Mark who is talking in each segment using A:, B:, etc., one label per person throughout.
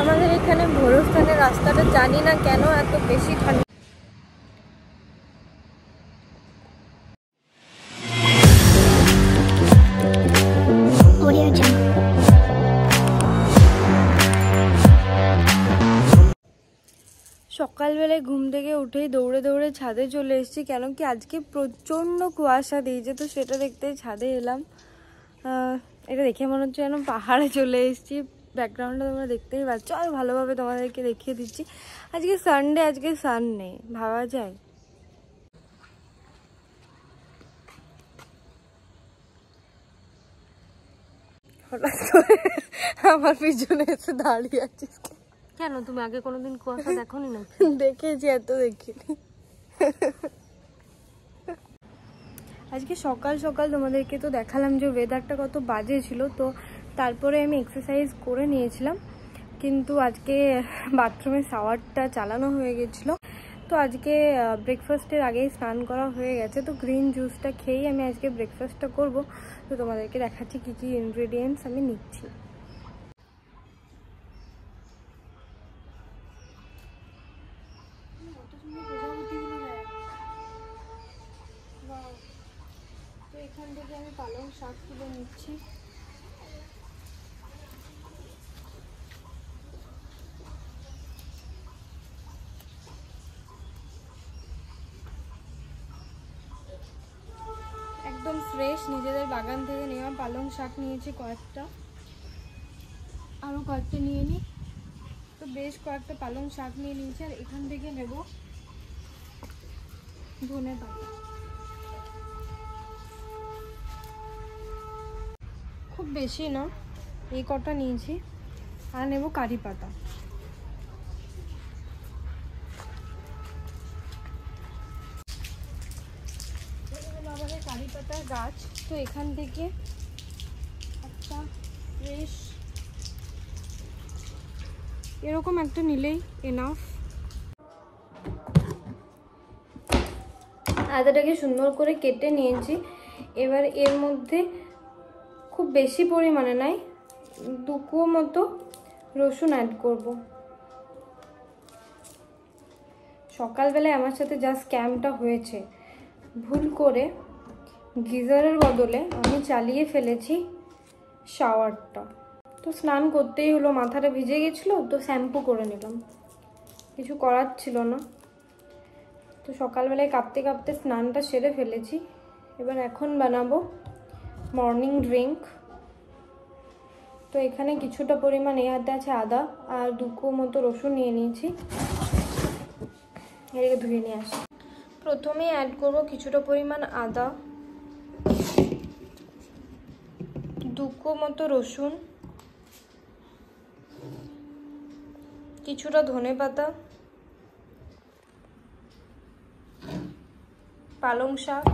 A: আমাদের এখানে ভোরস্থানের রাস্তাটা জানি না কেন এত বেশি ঠান্ডা। সকালবেলায় ঘুম থেকে উঠেই দৌড়ে দৌড়ে ছাদে চলে এসেছি, কেন কি আজকে প্রচণ্ড কুয়াশা দিয়েছে, তো সেটা দেখতে ছাদে এলাম। এটা দেখে মনে হচ্ছে যেন পাহাড়ে চলে এসেছি। ব্যাকগ্রাউন্ডটা তোমরা দেখতেই পাচ্ছ, আর ভালোভাবে তোমাদেরকে দেখিয়ে দিচ্ছি। আজকে সানডে, আজকে সান নেই, ভাবা যায়। হঠাৎ করে আমার পিছনে এসে দাঁড়িয়ে আছিস কেন? তুমি আগে কোনোদিন কুয়াশা দেখোনি না? দেখেছি, এত দেখিনি। আজকে সকাল সকাল তোমাদেরকে তো দেখালাম যে ওয়েদারটা কত বাজে ছিল, তো তারপরে আমি এক্সারসাইজ করে নিয়েছিলাম, কিন্তু আজকে বাথরুমে শাওয়ারটা চালানো হয়ে গেছিলো। তো আজকে ব্রেকফাস্টের আগেই স্নান করা হয়ে গেছে, তো গ্রিন জুসটা খেয়েই আমি আজকে ব্রেকফাস্টটা করব। তো তোমাদেরকে দেখাচ্ছি কী কী ইনগ্রেডিয়েন্টস আমি নিচ্ছি। তো এখান থেকে আমি পালং শাক তুলে নিচ্ছি। একদম ফ্রেশ নিজেদের বাগান থেকে নেওয়া পালং শাক নিয়েছি কয়েকটা, আরও কয়েকটা নিয়ে নিই। তো বেশ কয়েকটা পালং শাক নিয়ে নিয়েছি, আর এখান থেকে নেব ধনে পাতা। খুব বেশি না, এই কটা নিয়েছি। আর নেব কারি পাতা। আমাদের কারি পাতার গাছ, তো এখান থেকে একটা ফ্রেশ এরকম একটা নিলেই এনাফ। আদাটাকে সুন্দর করে কেটে নিয়েছি। এবার এর মধ্যে খুব বেশি পরিমাণে নাই, 2 কুয়ো মতো রসুন অ্যাড করব। সকালবেলায় আমার সাথে যা স্ক্যামটা হয়েছে, ভুল করে গিজারের বদলে আমি চালিয়ে ফেলেছি শাওয়ারটা। তো স্নান করতেই হলো, মাথাটা ভিজে গেছিলো, তো শ্যাম্পু করে নিলাম, কিছু করার ছিল না। তো সকালবেলায় কাঁপতে কাঁপতে স্নানটা সেরে ফেলেছি। এবার এখন বানাবো মর্নিং ড্রিঙ্ক। তো এখানে কিছুটা পরিমাণ হাতে আছে আদা, আর 2 কুয়ো মতো রসুন নিয়ে নিয়েছি। এটাকে ধুয়ে নিয়ে আসি। প্রথমে অ্যাড করব কিছুটা পরিমাণ আদা, 2 কুয়ো মতো রসুন, কিছুটা ধনেপাতা, পালং শাক,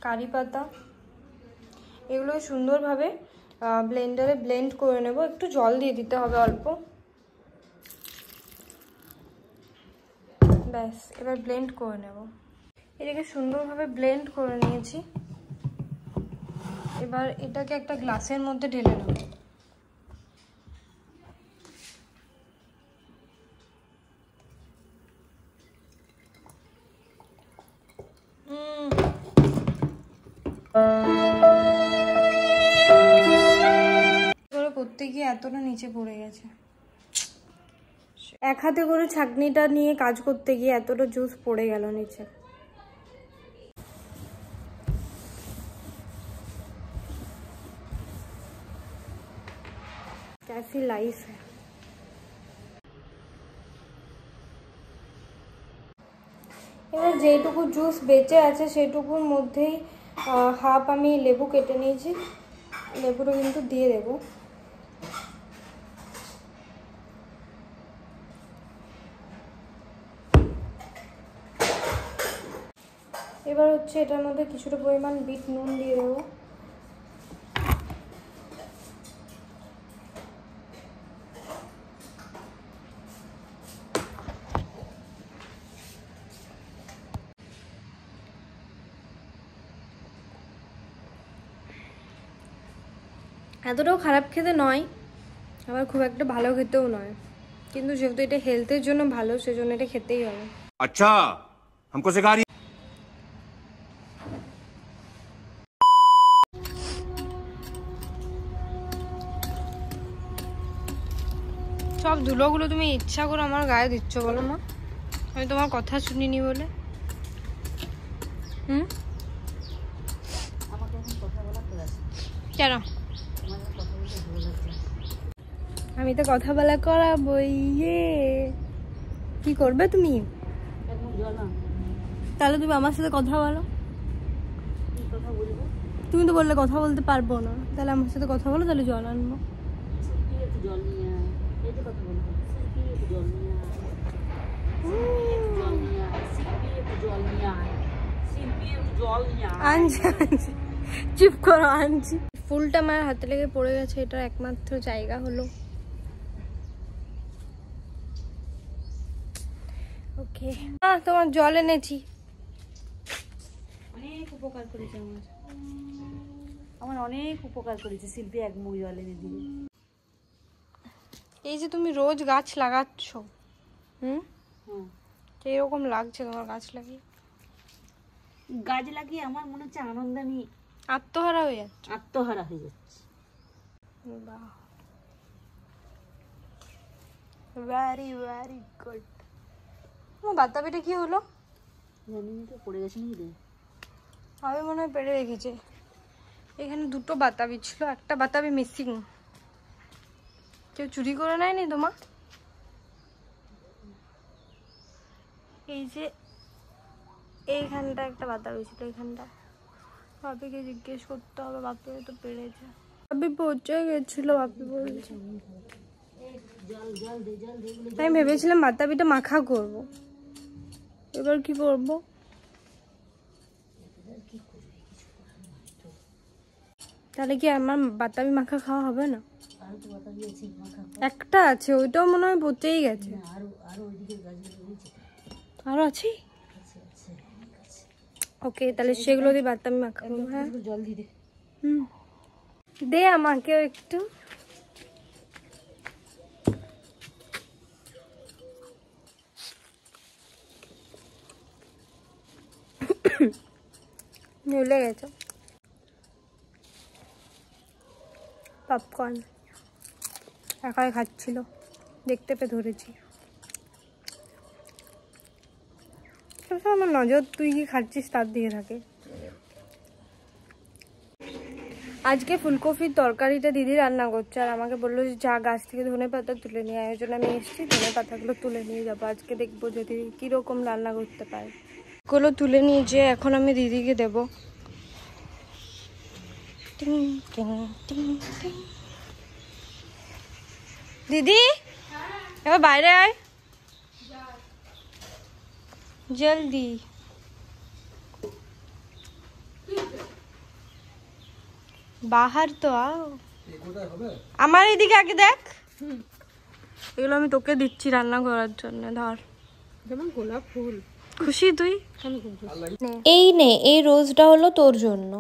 A: কারি পাতা, এগুলো সুন্দরভাবে ব্লেন্ডারে ব্লেন্ড করে নেব। একটু জল দিয়ে দিতে হবে অল্প, ব্যাস। এবার ব্লেন্ড করে নেব। এটাকে সুন্দরভাবে ব্লেন্ড করে নিয়েছি। এবার এটাকে একটা গ্লাসের মধ্যে ঢেলে নেব। করতে গিয়ে এতটা নিচে পড়ে গেছে। এক হাতে করে ছাঁকনিটা নিয়ে কাজ করতে গিয়ে এতটা জুস পড়ে গেল নিচে। कैसी लाइफ है। এবার যেটুকু জুস বেঁচে আছে সেটুকুর মধ্যেই হাফ আমি লেবু কেটে নিয়েছি, লেবুটা কিন্তু দিয়ে দেব। এবার হচ্ছে এটার মধ্যে কিছুটা পরিমাণ বিট নুন দিয়ে দেবো। এতটাও খারাপ খেতে নয়, আবার খুব একটা ভালো খেতেও নয়, কিন্তু যেহেতু এটা হেলথের জন্য ভালো সেজন্য এটা খেতেই হবে।
B: আচ্ছা हमको सिखा रही।
A: সব ধুলোগুলো তুমি ইচ্ছা করে আমার গায়ে দিচ্ছ বলো মা? আমি তোমার কথা শুনিনি বলে। কেন? আমি তো কথা বলা করাবো। ইয়ে কি করবে তুমি? তাহলে তুমি আমার সাথে কথা বলো। তুমি তো বললে কথা বলতে পারবো না, তাহলে আমার সাথে কথা বলো, তাহলে জল আনবো। আনছি চুপ করো, আনছি। ফুলটা মায়ের হাতে লেগে পড়ে গেছে, এটার একমাত্র জায়গা হলো। ওকে, তোমার জল এনেছি।
C: অনেক উপকার করেছে আমার অনেক উপকার করেছে শিল্পী, এক মুখ জল এনে দিল।
A: এই যে তুমি রোজ গাছ লাগাচ্ছ, এরকম লাগছে তোমার গাছ লাগিয়ে?
C: গাছ লাগিয়ে আমার মনে হচ্ছে আনন্দ, আমি
A: আত্মহারা হয়ে যাচ্ছে।
C: আত্মহারা হয়ে যাচ্ছে।
A: বাহ, ভেরি ভেরি গুড। আমার বাতাবিটা কি হলো
C: জানি তো, পড়ে গেছে নাকি রে?
A: আমি মনে হয় পেড়ে রেখেছে। এখানে দুটো বাতাবি ছিল, একটা বাতাবি মিসিং। কেউ চুরি করে নেয়নি তোমার? এই যে এইখানটা একটা বাতাবি ছিল, এইখানটা। বাপিকে জিজ্ঞেস করতে হবে, বাপি তো পেরেছে। বাপি পৌঁছে গেছিল, বাপি বলছে। আমি ভেবেছিলাম বাতাবিটা মাখা করব, এবার কি করব? তাহলে কি আমার বাতাবি মাখা খাওয়া হবে না? একটা আছে, ওইটাও মনে হয় পচেই গেছে। আরো আছে? ওকে, তাহলে সেগুলো দিয়ে বাতাবি মাখা করবো। হ্যাঁ,
C: জল দিয়ে দে।
A: দে আমাকেও একটু। ভুলে গেছে পপকর্ন একাই খাচ্ছিল, দেখতে পেয়ে ধরেছি। আমার নজর তুই কি খাচ্ছিস তার দিকে থাকে। আজকে ফুলকপির তরকারিটা দিদি রান্না করছে, আর আমাকে বললো যে যা গাছ থেকে ধনে পাতা তুলে নিয়ে আয়। ওই জন্য আমি এসেছি, ধনে পাতাগুলো তুলে নিয়ে যাবো। আজকে দেখবো যে দিদি কীরকম রান্না করতে পারে। গুলো তুলে নিয়ে যে এখন আমি দিদিকে দেবো। দিদি এবার বাইরে আয় জলদি। বাহার তো আও, আমার এদিকে আগে দেখ। এগুলো আমি তোকে দিচ্ছি রান্না করার জন্য, ধর। যেমন গোলাপ ফুল, খুশি তুই? এই নে, এই রোজটা হলো তোর জন্য।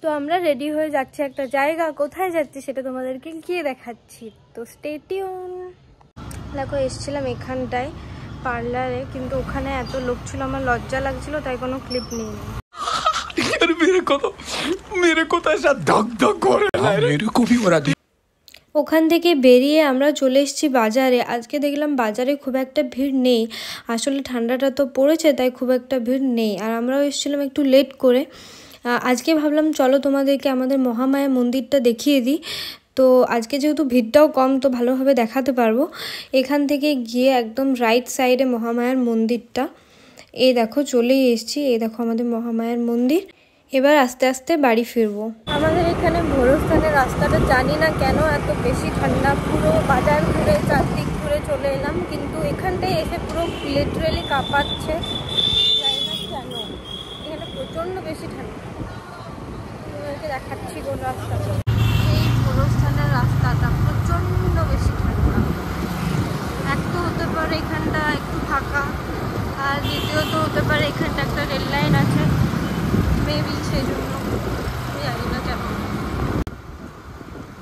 A: তো আমরা রেডি হয়ে যাচ্ছি একটা জায়গা, কোথায় যাচ্ছি সেটা তোমাদেরকে গিয়ে দেখাচ্ছি, তো স্টে টিউন। দেখো, এসেছিলাম এখানটায় পার্লারে, কিন্তু ওখানে এত লোক ছিল, আমার লজ্জা লাগছিল, তাই কোনো ক্লিপ নিইনি। ওখান থেকে বেরিয়ে আমরা চলে এসেছি বাজারে। আজকে দেখলাম বাজারে খুব একটা ভিড় নেই, আসলে ঠান্ডাটা তো পড়েছে তাই খুব একটা ভিড় নেই। আর আমরাও এসেছিলাম একটু লেট করে। আজকে ভাবলাম চলো তোমাদেরকে আমাদের মহামায়া মন্দিরটা দেখিয়ে দিই। তো আজকে যেহেতু ভিড়টাও কম, তো ভালোভাবে দেখাতে পারবো। এখান থেকে গিয়ে একদম রাইট সাইডে মহামায়ার মন্দিরটা। এই দেখো চলেই এসেছি, এই দেখো আমাদের মহামায়ার মন্দির। এবার আস্তে আস্তে বাড়ি ফিরবো। আমাদের এখানে ভোরস্থানের রাস্তাটা জানি না কেন এত বেশি ঠান্ডা, পুরো বাজার ঘুরে চারদিক ঘুরে চলে এলাম, কিন্তু এখানটায় এসে পুরো লিটারালি কাঁপাচ্ছে, জানি না কেন। এখানে প্রচণ্ড বেশি ঠান্ডা। তোমাদেরকে দেখাচ্ছি কোন রাস্তাটা। এই ভোরস্থানের রাস্তাটা প্রচণ্ড বেশি ঠান্ডা। এক তো হতে পারে এখানটা একটু ফাঁকা, আর দ্বিতীয়ত হতে পারে এখানটা একটা রেল লাইন আছে, মেবি সেই জন্য আমি জানি না কেন।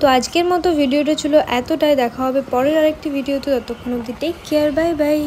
A: তো আজকের মতো ভিডিওটা ছিল এতটাই। দেখা হবে পরের আরেকটি ভিডিওতে, ততক্ষণ অবধি টেক কেয়ার, বাই বাই।